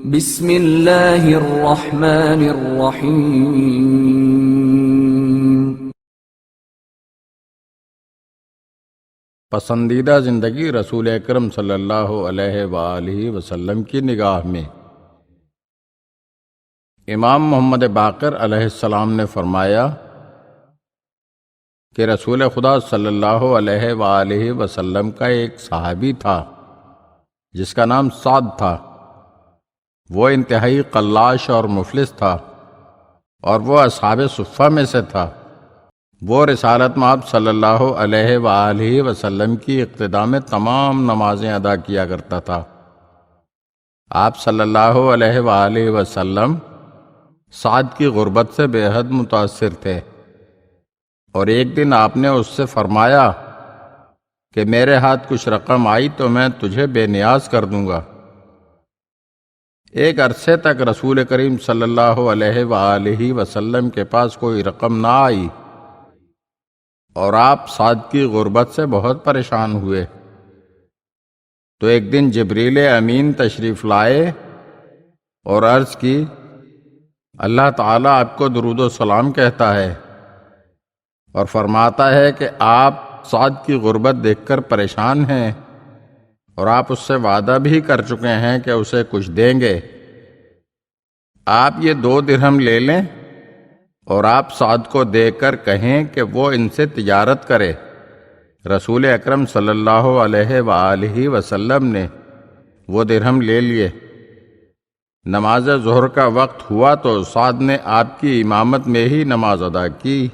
بسم اللہ الرحمن الرحیم۔ پسندیدہ زندگی رسول اکرم صلی اللہ علیہ وآلہ وسلم کی نگاہ میں۔ امام محمد باقر علیہ السلام نے فرمایا کہ رسول خدا صلی اللہ علیہ وآلہ وسلم کا ایک صحابی تھا جس کا نام سعد تھا۔ وہ انتہائی قلاش اور مفلس تھا اور وہ اصحاب صفہ میں سے تھا۔ وہ رسالت مآب صلی اللہ علیہ وآلہ وسلم کی اقتداء میں تمام نمازیں ادا کیا کرتا تھا۔ آپ صلی اللہ علیہ وآلہ وسلم سعد کی غربت سے بے حد متاثر تھے، اور ایک دن آپ نے اس سے فرمایا کہ میرے ہاتھ کچھ رقم آئی تو میں تجھے بے نیاز کر دوں گا۔ ایک عرصے تک رسول کریم صلی اللہ علیہ وآلہ وسلم کے پاس کوئی رقم نہ آئی، اور آپ سعد کی غربت سے بہت پریشان ہوئے۔ تو ایک دن جبریل امین تشریف لائے اور عرض کی، اللہ تعالیٰ آپ کو درود و سلام کہتا ہے اور فرماتا ہے کہ آپ سعد کی غربت دیکھ کر پریشان ہیں، اور آپ اس سے وعدہ بھی کر چکے ہیں کہ اسے کچھ دیں گے۔ آپ یہ 2 درہم لے لیں اور آپ سعد کو دے کر کہیں کہ وہ ان سے تجارت کرے۔ رسول اکرم صلی اللہ علیہ وآلہ وسلم نے وہ درہم لے لیے۔ نماز ظہر کا وقت ہوا تو سعد نے آپ کی امامت میں ہی نماز ادا کی۔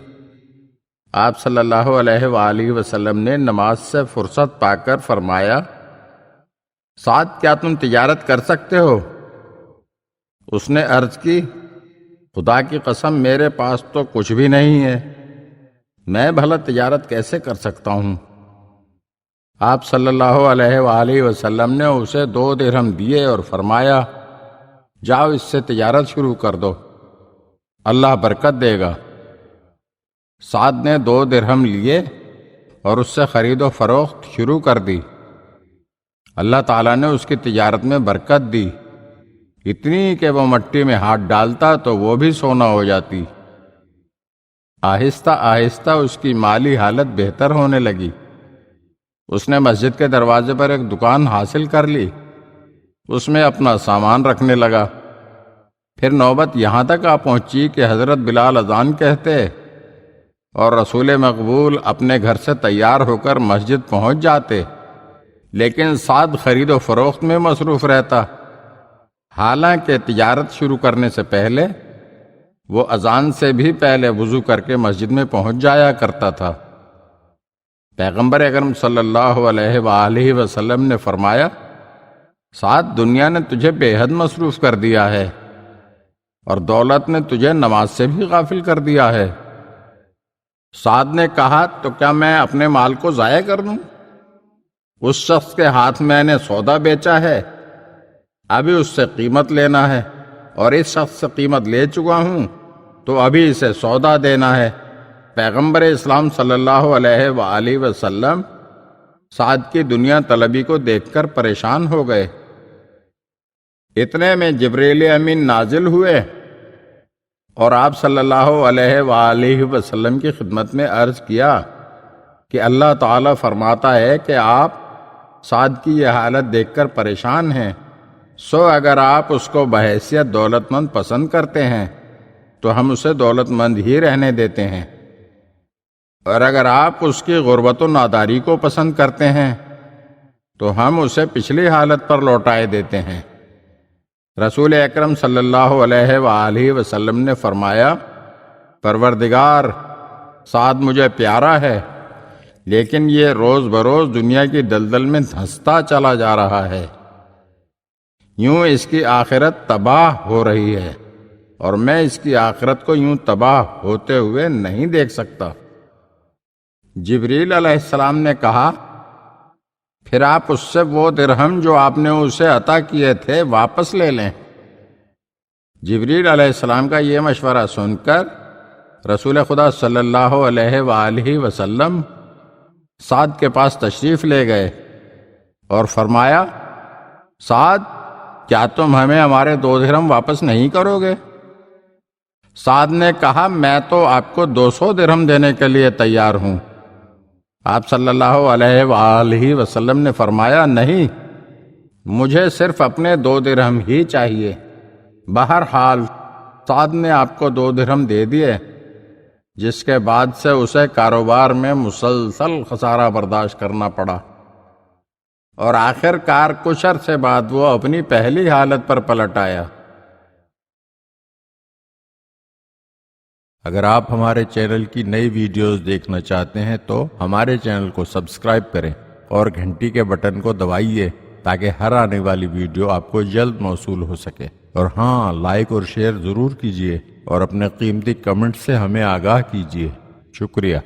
آپ صلی اللہ علیہ وآلہ وسلم نے نماز سے فرصت پا کر فرمایا، سعد کیا تم تجارت کر سکتے ہو؟ اس نے عرض کی، خدا کی قسم میرے پاس تو کچھ بھی نہیں ہے، میں بھلا تجارت کیسے کر سکتا ہوں؟ آپ صلی اللہ علیہ وآلہ وسلم نے اسے 2 درہم دیے اور فرمایا، جاؤ اس سے تجارت شروع کر دو، اللہ برکت دے گا۔ سعد نے 2 درہم لیے اور اس سے خرید و فروخت شروع کر دی۔ اللہ تعالیٰ نے اس کی تجارت میں برکت دی، اتنی کہ وہ مٹی میں ہاتھ ڈالتا تو وہ بھی سونا ہو جاتی۔ آہستہ آہستہ اس کی مالی حالت بہتر ہونے لگی۔ اس نے مسجد کے دروازے پر ایک دکان حاصل کر لی، اس میں اپنا سامان رکھنے لگا۔ پھر نوبت یہاں تک آ پہنچی کہ حضرت بلال اذان کہتے اور رسول مقبول اپنے گھر سے تیار ہو کر مسجد پہنچ جاتے، لیکن سعد خرید و فروخت میں مصروف رہتا۔ حالانکہ تجارت شروع کرنے سے پہلے وہ اذان سے بھی پہلے وضو کر کے مسجد میں پہنچ جایا کرتا تھا۔ پیغمبر اکرم صلی اللہ علیہ وآلہ وسلم نے فرمایا، سعد دنیا نے تجھے بے حد مصروف کر دیا ہے اور دولت نے تجھے نماز سے بھی غافل کر دیا ہے۔ سعد نے کہا، تو کیا میں اپنے مال کو ضائع کر دوں؟ اس شخص کے ہاتھ میں نے سودا بیچا ہے، ابھی اس سے قیمت لینا ہے، اور اس شخص سے قیمت لے چکا ہوں تو ابھی اسے سودا دینا ہے۔ پیغمبر اسلام صلی اللہ علیہ وآلہ وسلم سعد کی دنیا طلبی کو دیکھ کر پریشان ہو گئے۔ اتنے میں جبریل امین نازل ہوئے اور آپ صلی اللہ علیہ وآلہ وسلم کی خدمت میں عرض کیا کہ اللہ تعالیٰ فرماتا ہے کہ آپ سعد کی یہ حالت دیکھ کر پریشان ہیں، سو اگر آپ اس کو بحیثیت دولت مند پسند کرتے ہیں تو ہم اسے دولت مند ہی رہنے دیتے ہیں، اور اگر آپ اس کی غربت و ناداری کو پسند کرتے ہیں تو ہم اسے پچھلی حالت پر لوٹائے دیتے ہیں۔ رسول اکرم صلی اللہ علیہ وآلہ وسلم نے فرمایا، پروردگار، سعد مجھے پیارا ہے، لیکن یہ روز بروز دنیا کی دلدل میں دھنستا چلا جا رہا ہے، یوں اس کی آخرت تباہ ہو رہی ہے، اور میں اس کی آخرت کو یوں تباہ ہوتے ہوئے نہیں دیکھ سکتا۔ جبریل علیہ السلام نے کہا، پھر آپ اس سے وہ درہم جو آپ نے اسے عطا کیے تھے واپس لے لیں۔ جبریل علیہ السلام کا یہ مشورہ سن کر رسول خدا صلی اللہ علیہ وآلہ وسلم سعد کے پاس تشریف لے گئے اور فرمایا، سعد کیا تم ہمیں ہمارے 2 درہم واپس نہیں کرو گے؟ سعد نے کہا میں تو آپ کو 200 درہم دینے کے لیے تیار ہوں۔ آپ صلی اللہ علیہ وآلہ وسلم نے فرمایا نہیں، مجھے صرف اپنے 2 درہم ہی چاہیے۔ بہرحال سعد نے آپ کو 2 درہم دے دیے، جس کے بعد سے اسے کاروبار میں مسلسل خسارہ برداشت کرنا پڑا، اور آخر کار کچھ عرصے بعد وہ اپنی پہلی حالت پر پلٹ آیا۔ اگر آپ ہمارے چینل کی نئی ویڈیوز دیکھنا چاہتے ہیں تو ہمارے چینل کو سبسکرائب کریں اور گھنٹی کے بٹن کو دبائیے تاکہ ہر آنے والی ویڈیو آپ کو جلد موصول ہو سکے۔ اور ہاں، لائک اور شیئر ضرور کیجیے اور اپنے قیمتی کمنٹ سے ہمیں آگاہ کیجیے۔ شکریہ۔